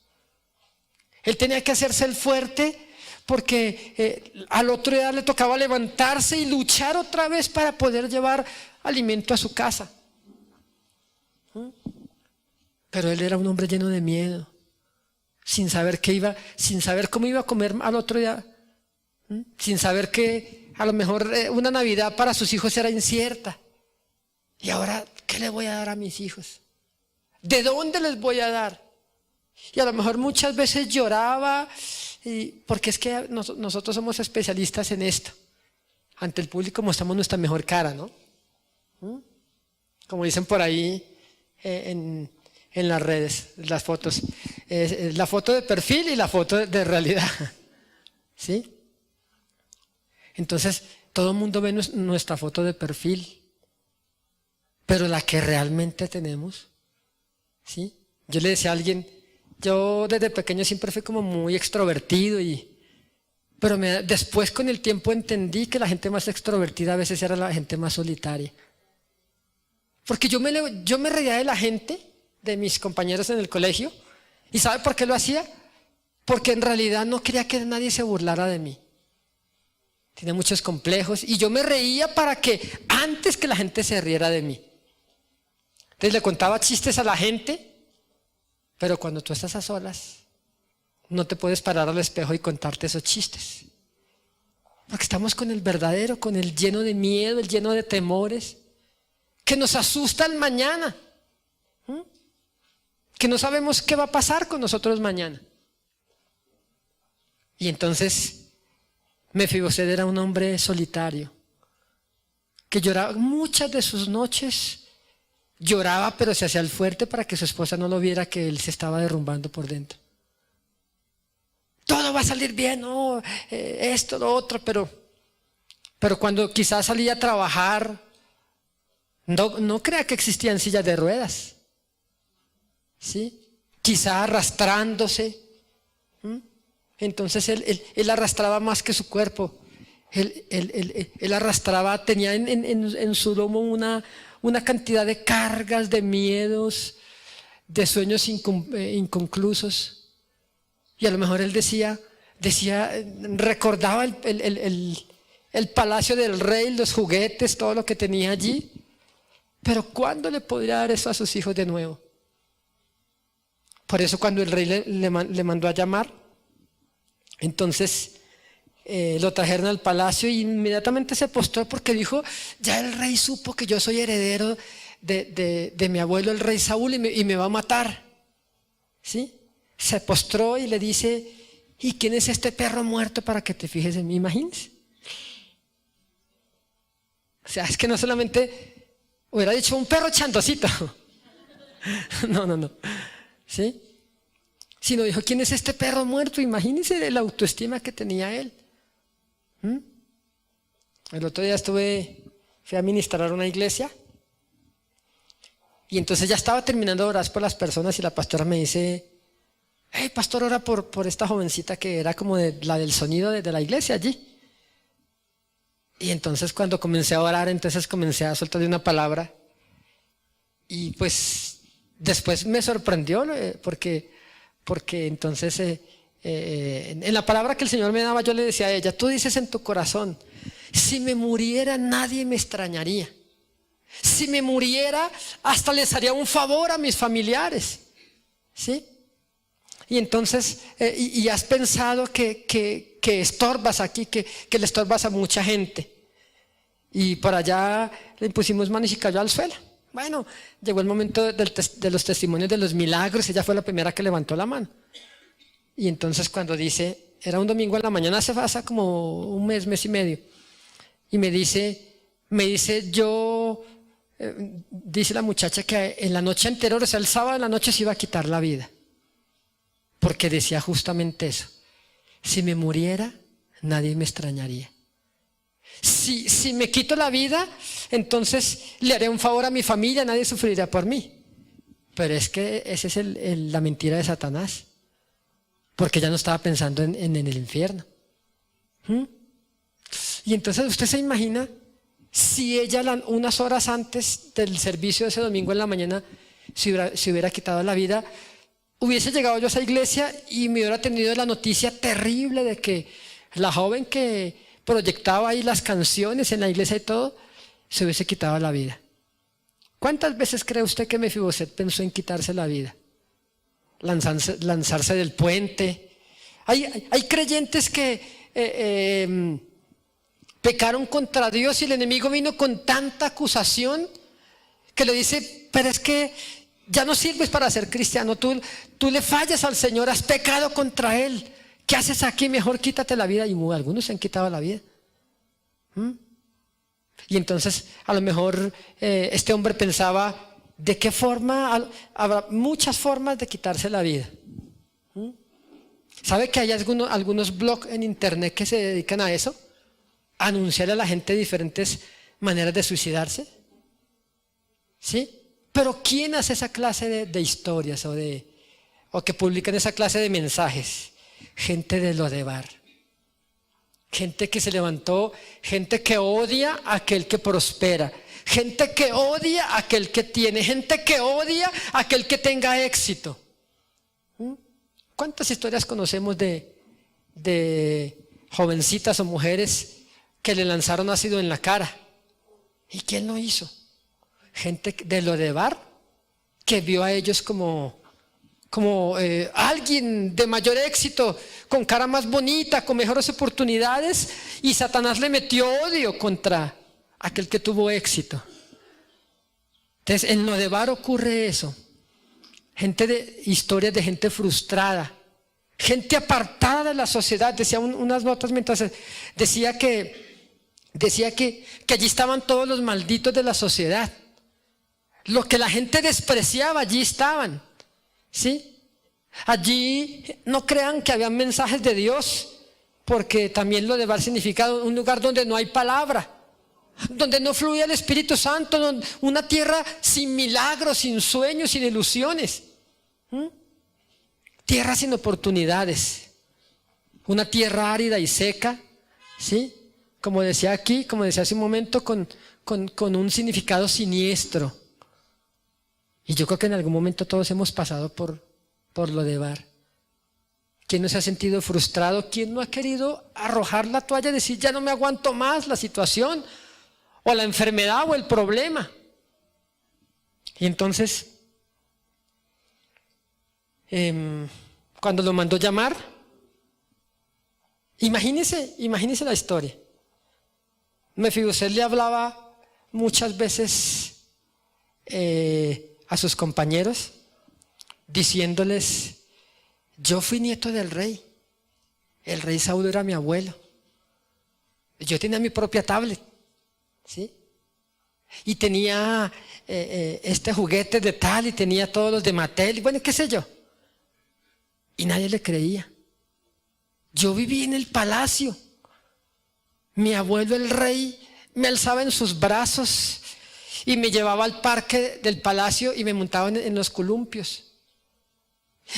Él tenía que hacerse el fuerte porque al otro día le tocaba levantarse y luchar otra vez para poder llevar alimento a su casa. Pero él era un hombre lleno de miedo, sin saber cómo iba a comer al otro día, sin saber que a lo mejor una Navidad para sus hijos era incierta. Y ahora, ¿qué le voy a dar a mis hijos? ¿De dónde les voy a dar? Y a lo mejor muchas veces lloraba, porque es que nosotros somos especialistas en esto. Ante el público mostramos nuestra mejor cara, ¿no? Como dicen por ahí en las redes, las fotos. La foto de perfil y la foto de realidad. ¿Sí? Entonces, todo el mundo ve nuestra foto de perfil, pero la que realmente tenemos, ¿sí? Yo le decía a alguien, yo desde pequeño siempre fui como muy extrovertido, pero después con el tiempo entendí que la gente más extrovertida a veces era la gente más solitaria. Porque yo me reía de la gente, de mis compañeros en el colegio. ¿Y sabe por qué lo hacía? Porque en realidad no quería que nadie se burlara de mí. Tenía muchos complejos y yo me reía para que antes que la gente se riera de mí. Entonces le contaba chistes a la gente, pero cuando tú estás a solas, no te puedes parar al espejo y contarte esos chistes. Porque estamos con el verdadero, con el lleno de miedo, el lleno de temores, que nos asusta el mañana. Que no sabemos qué va a pasar con nosotros mañana. Y entonces Mefiboset era un hombre solitario, que lloraba muchas de sus noches, lloraba pero se hacía el fuerte para que su esposa no lo viera, que él se estaba derrumbando por dentro. Todo va a salir bien, no, esto, lo otro, pero cuando quizás salía a trabajar, no crea que existían sillas de ruedas. ¿Sí? Quizá arrastrándose. Entonces él arrastraba más que su cuerpo. Él arrastraba, tenía en su lomo una cantidad de cargas, de miedos, de sueños inconclusos. Y a lo mejor él recordaba el palacio del rey, los juguetes, todo lo que tenía allí. Pero ¿cuándo le podría dar eso a sus hijos de nuevo? Por eso cuando el rey le mandó a llamar, entonces lo trajeron al palacio y inmediatamente se postró porque dijo, ya el rey supo que yo soy heredero de mi abuelo el rey Saúl y me va a matar. ¿Sí? Se postró y le dice, ¿y quién es este perro muerto para que te fijes en mí? Imagínense. O sea, es que no solamente hubiera dicho un perro chandosito. No. ¿Sí? Sino dijo, ¿quién es este perro muerto? Imagínense de la autoestima que tenía él. El otro día fui a ministrar a una iglesia y entonces ya estaba terminando de orar por las personas y la pastora me dice, hey, pastor, ora por esta jovencita que era como la del sonido de la iglesia allí. Y entonces cuando comencé a orar, entonces comencé a soltar una palabra y pues después me sorprendió porque entonces en la palabra que el Señor me daba yo le decía a ella, tú dices en tu corazón, si me muriera nadie me extrañaría. Si me muriera hasta les haría un favor a mis familiares. ¿Sí? Y entonces, y has pensado que estorbas aquí, que le estorbas a mucha gente. Y por allá le impusimos manos y cayó al suelo. Bueno, llegó el momento de los testimonios de los milagros, ella fue la primera que levantó la mano. Y entonces cuando dice, era un domingo en la mañana, hace como un mes y medio, y me dice dice la muchacha que en la noche anterior, o sea, el sábado en la noche se iba a quitar la vida. Porque decía justamente eso. Si me muriera, nadie me extrañaría. Si me quito la vida, entonces le haré un favor a mi familia, nadie sufrirá por mí. Pero es que esa es la mentira de Satanás. Porque ya no estaba pensando en el infierno. Y entonces usted se imagina si ella unas horas antes del servicio de ese domingo en la mañana se hubiera quitado la vida, hubiese llegado yo a esa iglesia y me hubiera tenido la noticia terrible de que la joven que proyectaba ahí las canciones en la iglesia y todo, se hubiese quitado la vida. ¿Cuántas veces cree usted que Mefiboset pensó en quitarse la vida? Lanzarse del puente. Hay creyentes que pecaron contra Dios y el enemigo vino con tanta acusación que le dice, pero es que ya no sirves para ser cristiano, tú le fallas al Señor, has pecado contra Él. ¿Qué haces aquí? Mejor quítate la vida. Y algunos se han quitado la vida. Y entonces a lo mejor este hombre pensaba, ¿de qué forma? Habrá muchas formas de quitarse la vida. ¿Sabe que hay algunos blogs en internet que se dedican a eso? A anunciarle a la gente diferentes maneras de suicidarse. ¿Sí? Pero ¿quién hace esa clase de historias o que publican esa clase de mensajes? Gente de Lodebar. Gente que se levantó, gente que odia a aquel que prospera, gente que odia a aquel que tiene, gente que odia a aquel que tenga éxito. ¿Cuántas historias conocemos de jovencitas o mujeres que le lanzaron ácido en la cara? ¿Y quién lo hizo? Gente de Lodebar que vio a ellos como alguien de mayor éxito, con cara más bonita, con mejores oportunidades, y Satanás le metió odio contra aquel que tuvo éxito. Entonces en Lodebar ocurre eso. Historias de gente frustrada, gente apartada de la sociedad. Decía unas notas mientras decía que allí estaban todos los malditos de la sociedad. Lo que la gente despreciaba, allí estaban. ¿Sí? Allí no crean que había mensajes de Dios, porque también Lodebar significa un lugar donde no hay palabra, donde no fluye el Espíritu Santo, una tierra sin milagros, sin sueños, sin ilusiones. Tierra sin oportunidades, una tierra árida y seca, ¿sí? Como decía aquí, como decía hace un momento, con un significado siniestro. Y yo creo que en algún momento todos hemos pasado por Lodebar. ¿Quién no se ha sentido frustrado? ¿Quién no ha querido arrojar la toalla y decir, ya no me aguanto más la situación, o la enfermedad, o el problema? Y entonces, cuando lo mandó llamar, imagínese la historia. Mefiboset le hablaba muchas veces a sus compañeros, diciéndoles: yo fui nieto del rey, el rey Saúl era mi abuelo, yo tenía mi propia tablet, ¿sí? Y tenía este juguete de tal, y tenía todos los de Mattel, y bueno, qué sé yo. Y nadie le creía. Yo viví en el palacio. Mi abuelo el rey me alzaba en sus brazos y me llevaba al parque del palacio y me montaba en los columpios.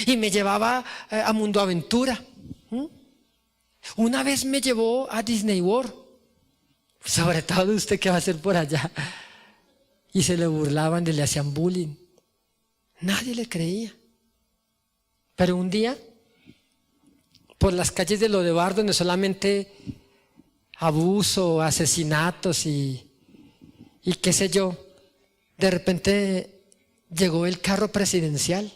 Y me llevaba a Mundo Aventura. Una vez me llevó a Disney World. Sobre todo usted que va a hacer por allá. Y se le burlaban y le hacían bullying. Nadie le creía. Pero un día, por las calles de Lodebar, donde solamente abuso, asesinatos y qué sé yo, de repente llegó el carro presidencial,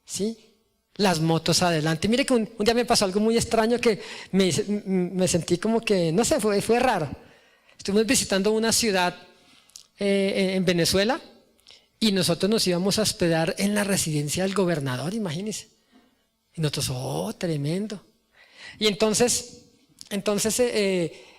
¿sí? Las motos adelante. Mire que un día me pasó algo muy extraño que me sentí como que, no sé, fue raro. Estuvimos visitando una ciudad en Venezuela y nosotros nos íbamos a hospedar en la residencia del gobernador, imagínense. Y nosotros, tremendo. Y entonces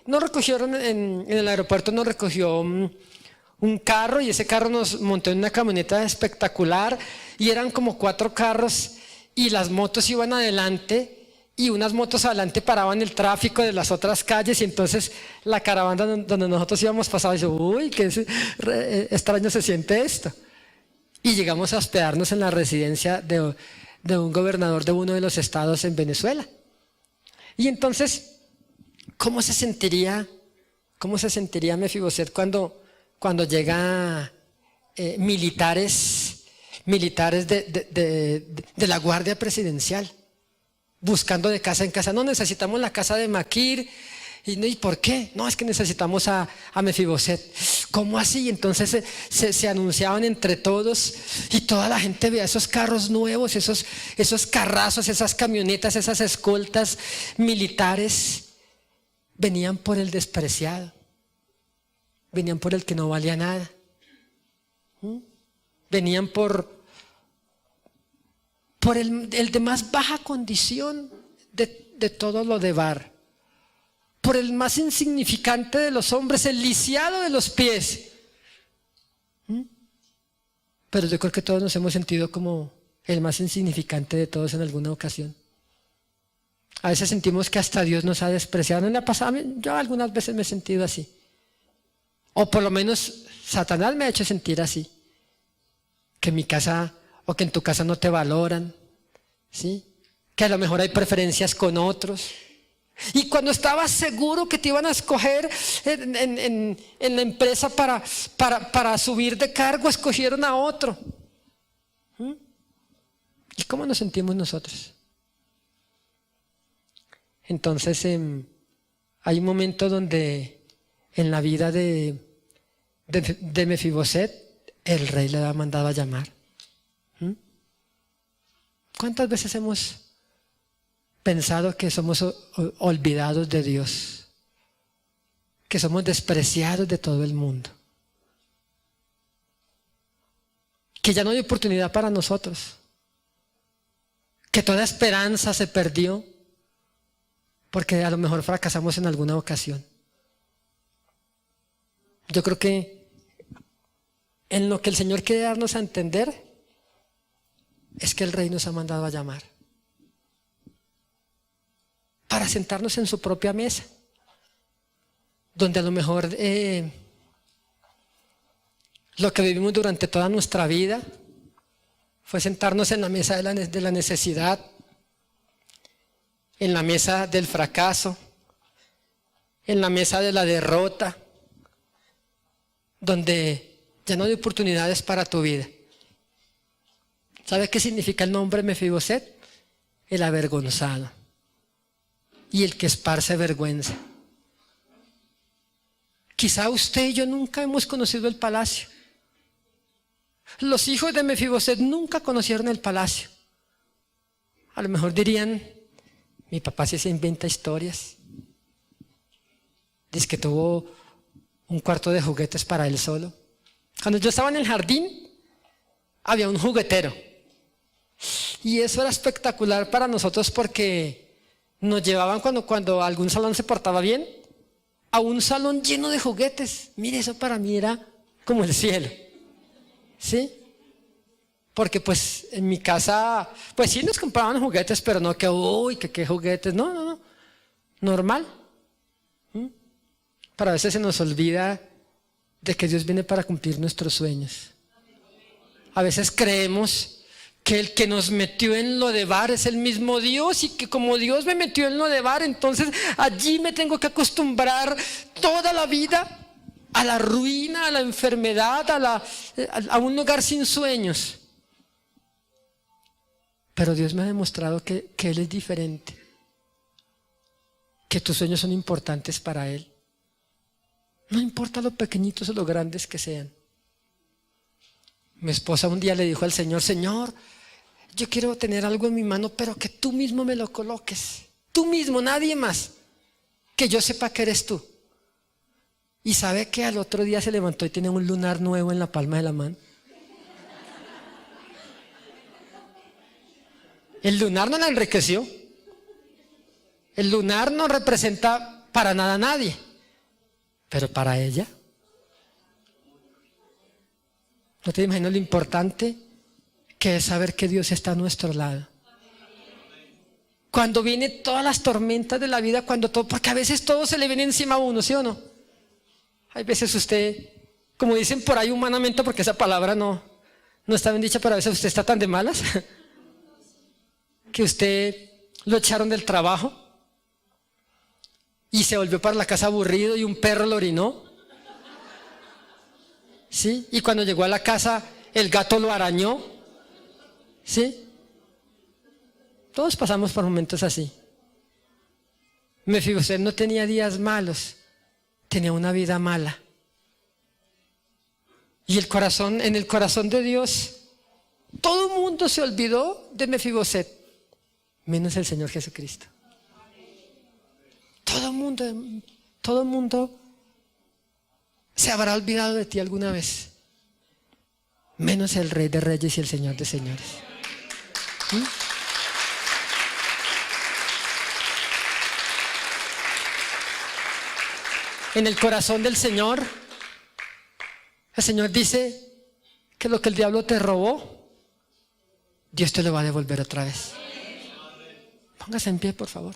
nos recogieron en el aeropuerto, nos recogió un carro, y ese carro nos montó en una camioneta espectacular, y eran como 4 carros, y las motos iban adelante, y unas motos adelante paraban el tráfico de las otras calles, y entonces la caravana donde nosotros íbamos pasaba y dice: uy, qué extraño se siente esto. Y llegamos a hospedarnos en la residencia de un gobernador de uno de los estados en Venezuela. Y entonces, ¿cómo se sentiría Mefiboset cuando llega militares de la Guardia Presidencial buscando de casa en casa? No, necesitamos la casa de Maquir. ¿Y por qué? No, es que necesitamos a Mefiboset. ¿Cómo así? Entonces se anunciaban entre todos, y toda la gente veía esos carros nuevos, esos carrazos, esas camionetas, esas escoltas militares. Venían por el despreciado, venían por el que no valía nada, venían por el de más baja condición de todo lo de Bar, por el más insignificante de los hombres, el lisiado de los pies. Pero yo creo que todos nos hemos sentido como el más insignificante de todos en alguna ocasión. A veces sentimos que hasta Dios nos ha despreciado. ¿No le ha pasado? Yo algunas veces me he sentido así. O por lo menos Satanás me ha hecho sentir así. Que en mi casa o que en tu casa no te valoran, ¿sí? Que a lo mejor hay preferencias con otros. Y cuando estabas seguro que te iban a escoger en la empresa para subir de cargo, escogieron a otro. ¿Y cómo nos sentimos nosotros? Entonces hay un momento donde en la vida de Mefiboset el rey le ha mandado a llamar. ¿Cuántas veces hemos pensado que somos olvidados de Dios? Que somos despreciados de todo el mundo. Que ya no hay oportunidad para nosotros. Que toda esperanza se perdió porque a lo mejor fracasamos en alguna ocasión. Yo creo que en lo que el Señor quiere darnos a entender es que el Rey nos ha mandado a llamar para sentarnos en su propia mesa, donde a lo mejor lo que vivimos durante toda nuestra vida fue sentarnos en la mesa de la necesidad, en la mesa del fracaso, en la mesa de la derrota, donde ya no hay oportunidades para tu vida. ¿Sabe qué significa el nombre Mefiboset? El avergonzado y el que esparce vergüenza. Quizá usted y yo nunca hemos conocido el palacio. Los hijos de Mefiboset nunca conocieron el palacio. A lo mejor dirían, mi papá sí se inventa historias. Dice que tuvo un cuarto de juguetes para él solo. Cuando yo estaba en el jardín, había un juguetero. Y eso era espectacular para nosotros porque nos llevaban cuando algún salón se portaba bien, a un salón lleno de juguetes. Mire, eso para mí era como el cielo. ¿Sí? Porque pues en mi casa, pues sí nos compraban juguetes, pero no que, uy, que qué juguetes. No. Normal. Pero a veces se nos olvida de que Dios viene para cumplir nuestros sueños. A veces creemos que el que nos metió en Lodebar es el mismo Dios y que como Dios me metió en Lodebar, entonces allí me tengo que acostumbrar toda la vida a la ruina, a la enfermedad, a un lugar sin sueños. Pero Dios me ha demostrado que Él es diferente, que tus sueños son importantes para Él. No importa lo pequeñitos o lo grandes que sean. Mi esposa un día le dijo al Señor, Señor, yo quiero tener algo en mi mano, pero que tú mismo me lo coloques. Tú mismo, nadie más. Que yo sepa que eres tú. Y sabe que al otro día se levantó y tiene un lunar nuevo en la palma de la mano. El lunar no la enriqueció. El lunar no representa para nada a nadie. Pero para ella, ¿no te imaginas lo importante que es saber que Dios está a nuestro lado? Cuando vienen todas las tormentas de la vida, porque a veces todo se le viene encima a uno, ¿sí o no? Hay veces usted, como dicen por ahí humanamente, porque esa palabra no está bien dicha, pero a veces usted está tan de malas que usted lo echaron del trabajo y se volvió para la casa aburrido y un perro lo orinó. ¿Sí? Y cuando llegó a la casa, el gato lo arañó. ¿Sí? Todos pasamos por momentos así. Mefiboset no tenía días malos, tenía una vida mala. Y en el corazón de Dios, todo el mundo se olvidó de Mefiboset, menos el Señor Jesucristo. Todo el mundo se habrá olvidado de ti alguna vez, menos el Rey de Reyes y el Señor de Señores. ¿Sí? En el corazón del Señor, el Señor dice que lo que el diablo te robó, Dios te lo va a devolver otra vez. Póngase en pie, por favor.